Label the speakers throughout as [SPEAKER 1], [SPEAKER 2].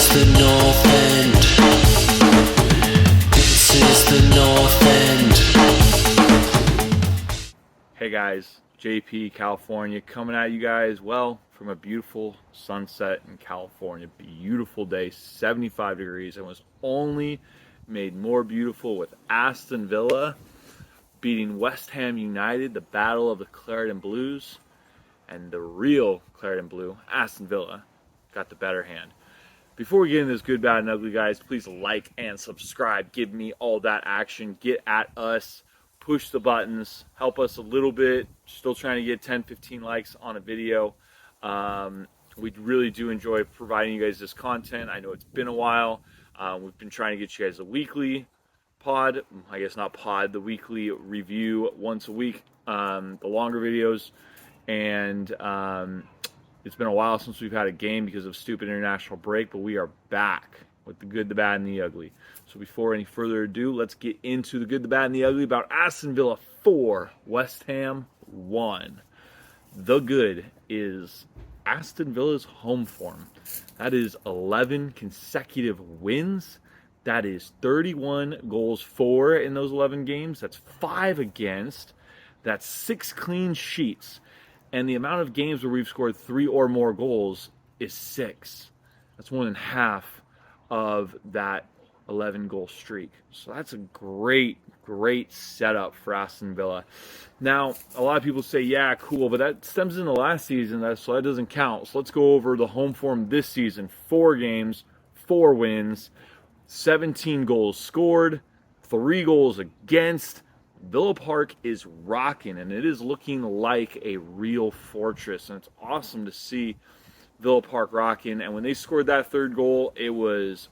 [SPEAKER 1] is the North End. This is the North End.
[SPEAKER 2] Hey guys, JP, California, coming at you guys, well, from a beautiful sunset in California. Beautiful day, 75 degrees, and was only made more beautiful with Aston Villa beating West Ham United, the battle of the Claret and Blues, and the real Claret and Blue, Aston Villa, got the better hand. Before we get into this good, bad, and ugly, guys, please like and subscribe. Give me all that action. Get at us. Push the buttons. Help us a little bit. Still trying to get 10, 15 likes on a video. We really do enjoy providing you guys this content. I know it's been a while. We've been trying to get you guys a weekly pod. I guess not pod, the weekly review once a week. The longer videos. And it's been a while since we've had a game because of stupid international break, but we are back with the good, the bad, and the ugly. So before any further ado, let's get into the good, the bad, and the ugly about Aston Villa 4, West Ham 1. The good is Aston Villa's home form. That is 11 consecutive wins. That is 31 goals for in those 11 games. That's 5 against. That's 6 clean sheets. And the amount of games where we've scored 3 or more goals is 6. That's more than half of that 11-goal streak. So that's a great, great setup for Aston Villa. Now, a lot of people say, yeah, cool, but that stems into last season, so that doesn't count. So let's go over the home form this season. 4 games, 4 wins, 17 goals scored, 3 goals against. Villa Park is rocking, and it is looking like a real fortress, and it's awesome to see Villa Park rocking. And when they scored that 3rd goal, it was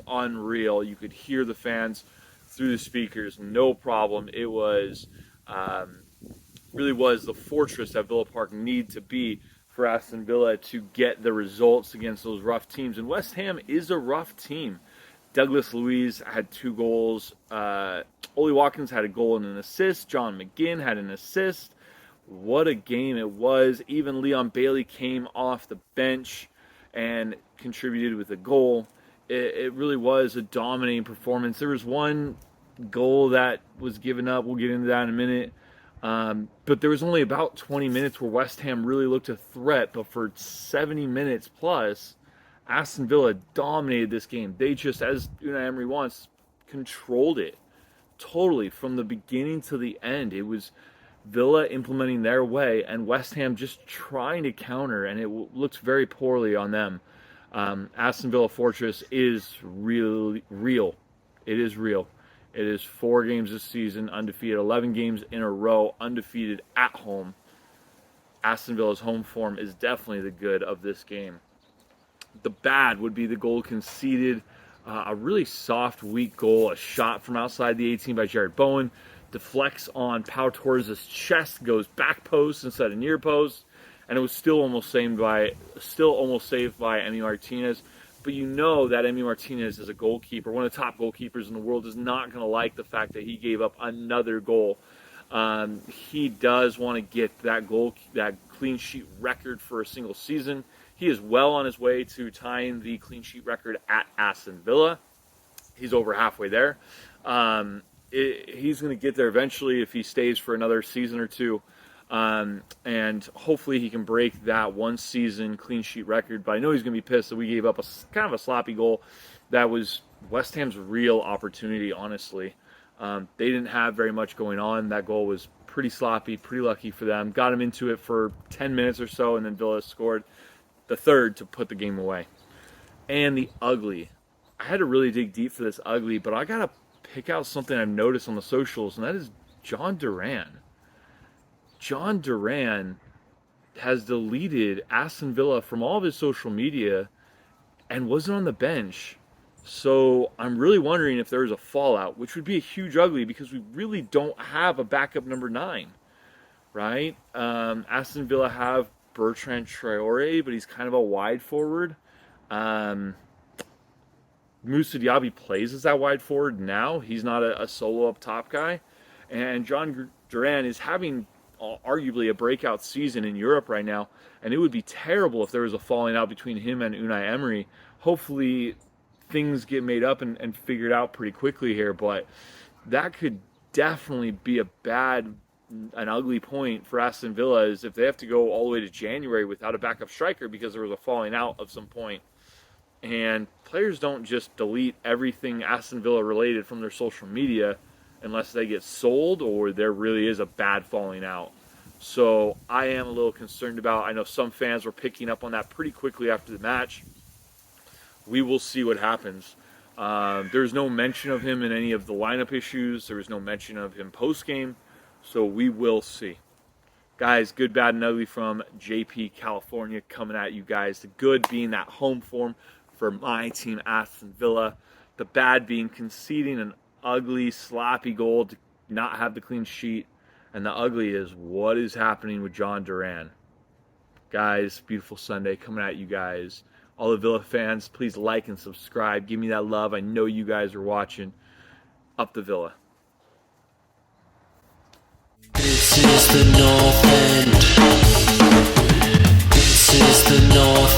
[SPEAKER 2] unreal. You could hear the fans through the speakers, no problem. It was really was the fortress that Villa Park need to be for Aston Villa to get the results against those rough teams. And West Ham is a rough team. Douglas Luiz had 2 goals. Oli Watkins had a goal and an assist. John McGinn had an assist. What a game it was. Even Leon Bailey came off the bench and contributed with a goal. It really was a dominating performance. There was one goal that was given up. We'll get into that in a minute. But there was only about 20 minutes where West Ham really looked a threat. But for 70 minutes plus, Aston Villa dominated this game. They just, as Unai Emery wants, controlled it totally from the beginning to the end. It was Villa implementing their way and West Ham just trying to counter, and it looked very poorly on them. Aston Villa Fortress is really real. It is real. It is 4 games this season, undefeated, 11 games in a row, undefeated at home. Aston Villa's home form is definitely the good of this game. The bad would be the goal conceded. A really soft, weak goal. A shot from outside the 18 by Jared Bowen. Deflects on Pau Torres' chest. Goes back post instead of near post. And it was still almost saved by Emi Martinez. But you know that Emi Martinez is a goalkeeper. One of the top goalkeepers in the world is not going to like the fact that he gave up another goal. He does want to get that clean sheet record for a single season. He is well on his way to tying the clean sheet record at Aston Villa. He's over halfway there. He's going to get there eventually if he stays for another season or two. And hopefully he can break that 1-season clean sheet record. But I know he's going to be pissed that we gave up kind of a sloppy goal. That was West Ham's real opportunity, honestly. They didn't have very much going on. That goal was pretty sloppy, pretty lucky for them. Got him into it for 10 minutes or so, and then Villa scored the 3rd to put the game away. And the ugly. I had to really dig deep for this ugly, but I got to pick out something I've noticed on the socials, and that is John Duran. John Duran has deleted Aston Villa from all of his social media and wasn't on the bench. So I'm really wondering if there is a fallout, which would be a huge ugly because we really don't have a backup number 9, right? Aston Villa have Bertrand Traore, but he's kind of a wide forward. Moussa Diaby plays as that wide forward now. He's not a solo up top guy. And John Duran is having arguably a breakout season in Europe right now, and it would be terrible if there was a falling out between him and Unai Emery. Hopefully, things get made up and figured out pretty quickly here, but that could definitely be an ugly point for Aston Villa is if they have to go all the way to January without a backup striker because there was a falling out of some point. And players don't just delete everything Aston Villa related from their social media unless they get sold or there really is a bad falling out. So I am a little concerned about, I know some fans were picking up on that pretty quickly after the match. We will see what happens. There's no mention of him in any of the lineup issues. There was no mention of him post-game. So we will see. Guys, good, bad, and ugly from JP California coming at you guys. The good being that home form for my team, Aston Villa. The bad being conceding an ugly, sloppy goal to not have the clean sheet. And the ugly is what is happening with John Duran. Guys, beautiful Sunday coming at you guys. All the Villa fans, please like and subscribe. Give me that love. I know you guys are watching. Up the Villa.
[SPEAKER 1] This is the North End. This is the North